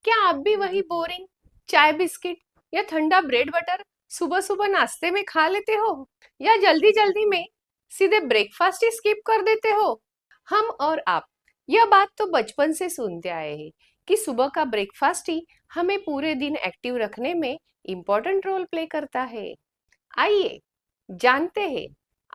क्या आप भी वही बोरिंग चाय बिस्किट या ठंडा ब्रेड बटर सुबह सुबह नाश्ते में खा लेते हो, या जल्दी जल्दी में सीधे ब्रेकफास्ट ही स्किप कर देते हो? हम और आप यह बात तो बचपन से सुनते आए हैं कि सुबह का ब्रेकफास्ट ही हमें पूरे दिन एक्टिव रखने में इम्पोर्टेंट रोल प्ले करता है। आइए जानते हैं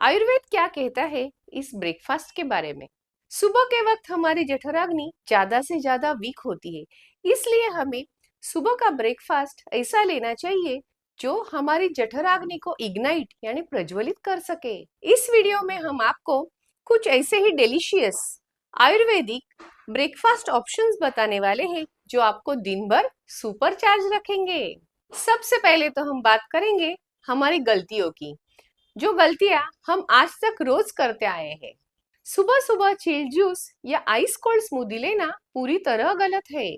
आयुर्वेद क्या कहता है इस ब्रेकफास्ट के बारे में। सुबह के वक्त हमारी जठराग्नि ज्यादा से ज्यादा वीक होती है, इसलिए हमें सुबह का ब्रेकफास्ट ऐसा लेना चाहिए जो हमारी जठराग्नि को इग्नाइट यानी प्रज्वलित कर सके। इस वीडियो में हम आपको कुछ ऐसे ही डिलीशियस आयुर्वेदिक ब्रेकफास्ट ऑप्शंस बताने वाले हैं जो आपको दिन भर सुपर चार्ज रखेंगे। सबसे पहले तो हम बात करेंगे हमारी गलतियों की, जो गलतियां हम आज तक रोज करते आए हैं। सुबह सुबह चिल जूस या आइस कोल्ड स्मूदी लेना पूरी तरह गलत है।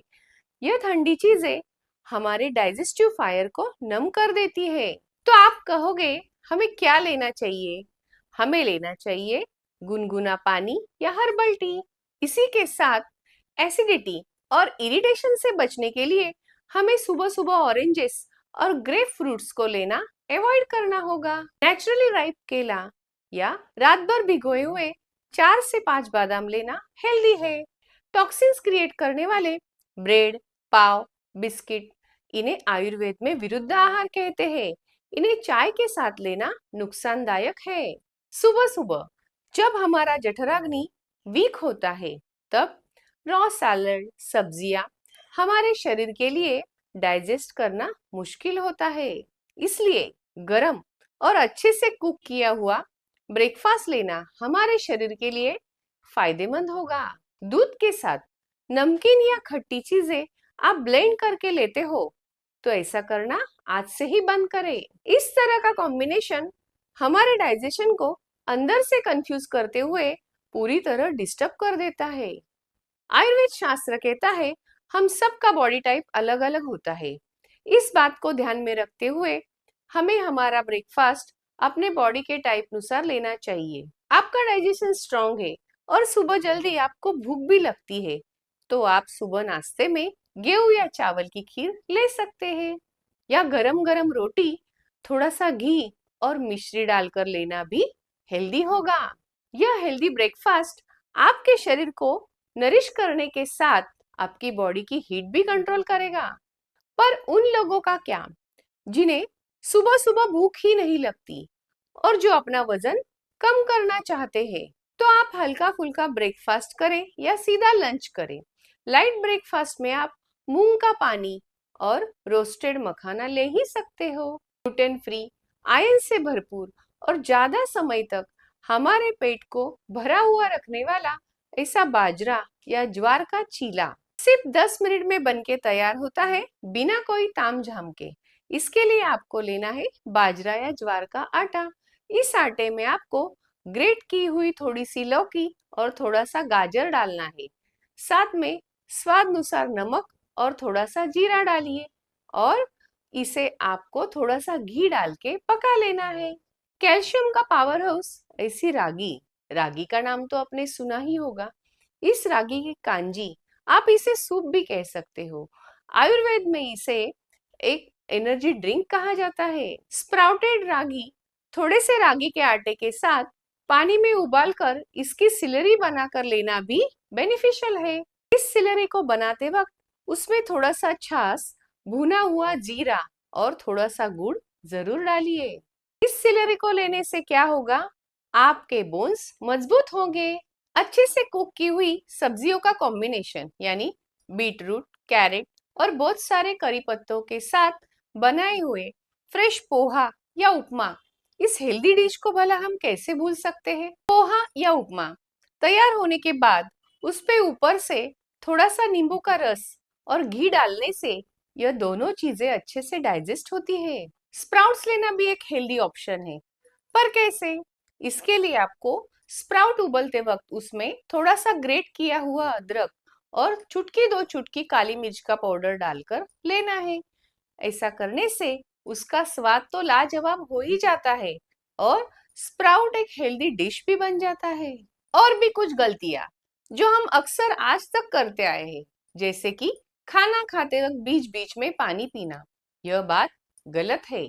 यह ठंडी चीजें हमारे डाइजेस्टिव फायर को नम कर देती है। तो आप कहोगे हमें क्या लेना चाहिए? हमें लेना चाहिए गुनगुना पानी या हर्बल टी। इसी के साथ एसिडिटी और इरिटेशन से बचने के लिए हमें सुबह सुबह ऑरेंजेस और ग्रेप फ्रूट्स को लेना अवॉइड करना होगा। नेचुरली राइप केला या रात भर भिगोए हुए 4 से 5 बादाम लेना हेल्दी है। टॉक्सिन्स क्रिएट करने वाले ब्रेड, पाव, बिस्किट, इन्हें आयुर्वेद में विरुद्ध आहार कहते हैं। इन्हें चाय के साथ लेना नुकसानदायक है। सुबह सुबह जब हमारा जठराग्नि वीक होता है, तब रॉ सैलड, सब्जियां हमारे शरीर के लिए डाइजेस्ट करना मुश्किल होता है। इसलिए गरम और अच्छे से कुक किया हुआ ब्रेकफास्ट लेना हमारे शरीर के लिए फायदेमंद होगा। दूध के साथ नमकीन या खट्टी चीजें आप ब्लेंड करके लेते हो, तो ऐसा करना आज से ही बंद करें। इस तरह का कॉम्बिनेशन हमारे डाइजेशन को अंदर से कंफ्यूज करते हुए पूरी तरह डिस्टर्ब कर देता है। आयुर्वेद शास्त्र कहता है हम सबका बॉडी टाइप अलग अलग होता है। इस बात को ध्यान में रखते हुए हमें हमारा ब्रेकफास्ट अपने बॉडी के टाइप अनुसार लेना चाहिए। आपका डाइजेशन स्ट्रांग है और सुबह जल्दी आपको भूख भी लगती है, तो आप सुबह नाश्ते में गेहूं या चावल की खीर ले सकते हैं, या गरम गरम रोटी, थोड़ा सा घी और मिश्री डालकर लेना भी हेल्दी होगा। यह हेल्दी ब्रेकफास्ट आपके शरीर को नरिश करने के साथ आपकी बॉडी की हीट भी कंट्रोल करेगा। पर उन लोगों का क्या जिन्हें सुबह सुबह भूख ही नहीं लगती और जो अपना वजन कम करना चाहते हैं, तो आप हल्का फुल्का ब्रेकफास्ट करें या सीधा लंच करें। लाइट ब्रेकफास्ट में आप मूंग का पानी और रोस्टेड मखाना ले ही सकते हो। ग्लूटेन फ्री, आयरन से भरपूर और ज्यादा समय तक हमारे पेट को भरा हुआ रखने वाला ऐसा बाजरा या ज्वार का चीला सिर्फ 10 मिनट में बनके तैयार होता है, बिना कोई तामझाम के। इसके लिए आपको लेना है बाजरा या ज्वार का आटा। इस आटे में आपको ग्रेट की हुई थोड़ी सी लौकी और थोड़ा सा गाजर डालना है। साथ में स्वाद अनुसार नमक और थोड़ा सा जीरा डालिए, और इसे आपको थोड़ा सा घी डाल के पका लेना है। कैल्शियम का पावर हाउस ऐसी रागी, रागी का नाम तो आपने सुना ही होगा। इस रागी की कांजी, आप इसे सूप भी कह सकते हो। आयुर्वेद में इसे एक एनर्जी ड्रिंक कहा जाता है। स्प्राउटेड रागी, थोड़े से रागी के आटे के साथ पानी में उबालकर इसकी सिलरी बनाकर लेना भी बेनिफिशियल है। इस सिलरी को बनाते वक्त उसमें थोड़ा सा छाछ, भुना हुआ जीरा और थोड़ा सा गुड़ जरूर डालिए। इस सिलरी को लेने से क्या होगा? आपके बोन्स मजबूत होंगे। अच्छे से कुक की हुई सब्जियों का कॉम्बिनेशन यानी बीटरूट, कैरेट और बहुत सारे करी पत्तों के साथ बनाए हुए फ्रेश पोहा या उपमा, इस हेल्दी डिश को भला हम कैसे भूल सकते हैं? पोहा या उपमा तैयार होने के बाद उस पे ऊपर से थोड़ा सा नींबू का रस और घी डालने से यह दोनों चीजें अच्छे से डाइजेस्ट होती है। स्प्राउट्स लेना भी एक हेल्दी ऑप्शन है, पर कैसे? इसके लिए आपको स्प्राउट उबलते वक्त उसमें थोड़ा सा ग्रेट किया हुआ अदरक और चुटकी 2 चुटकी काली मिर्च का पाउडर डालकर लेना है। ऐसा करने से उसका स्वाद तो लाजवाब हो ही जाता है और स्प्राउट एक हेल्दी डिश भी बन जाता है। और भी कुछ गलतियां जो हम अक्सर आज तक करते आए हैं, जैसे कि खाना खाते वक्त बीच बीच में पानी पीना, यह बात गलत है।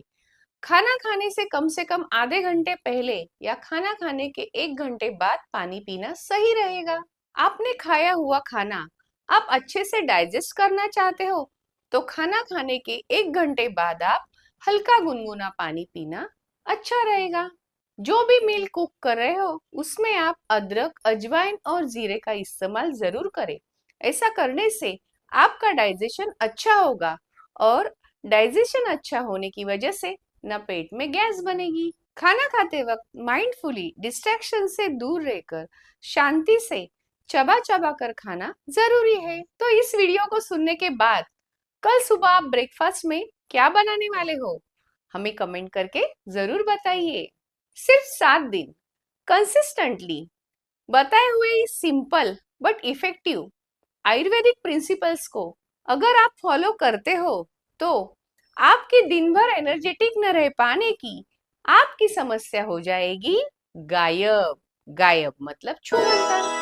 खाना खाने से कम आधे घंटे पहले या खाना खाने के 1 घंटे बाद पानी पीना सही रहेगा। आपने खाया हुआ खाना आप अच्छे से डाइजेस्ट करना चाहते हो तो खाना खाने के 1 घंटे बाद आप हल्का गुनगुना पानी पीना अच्छा रहेगा। जो भी मील कुक कर रहे हो उसमें आप अदरक, अजवाइन और जीरे का इस्तेमाल जरूर करें। ऐसा करने से आपका डाइजेशन अच्छा होगा और डाइजेशन अच्छा होने की वजह से न पेट में गैस बनेगी। खाना खाते वक्त माइंडफुली डिस्ट्रैक्शन से दूर रहकर शांति से चबा चबा कर खाना जरूरी है। तो इस वीडियो को सुनने के बाद कल सुबह आप ब्रेकफास्ट में क्या बनाने वाले हो हमें कमेंट करके जरूर बताइए। सिर्फ 7 दिन कंसिस्टेंटली बताए हुए इस simple but effective Ayurvedic principles को अगर आप फॉलो करते हो तो आपके दिन भर एनर्जेटिक न रह पाने की आपकी समस्या हो जाएगी गायब। गायब मतलब छूमंतर।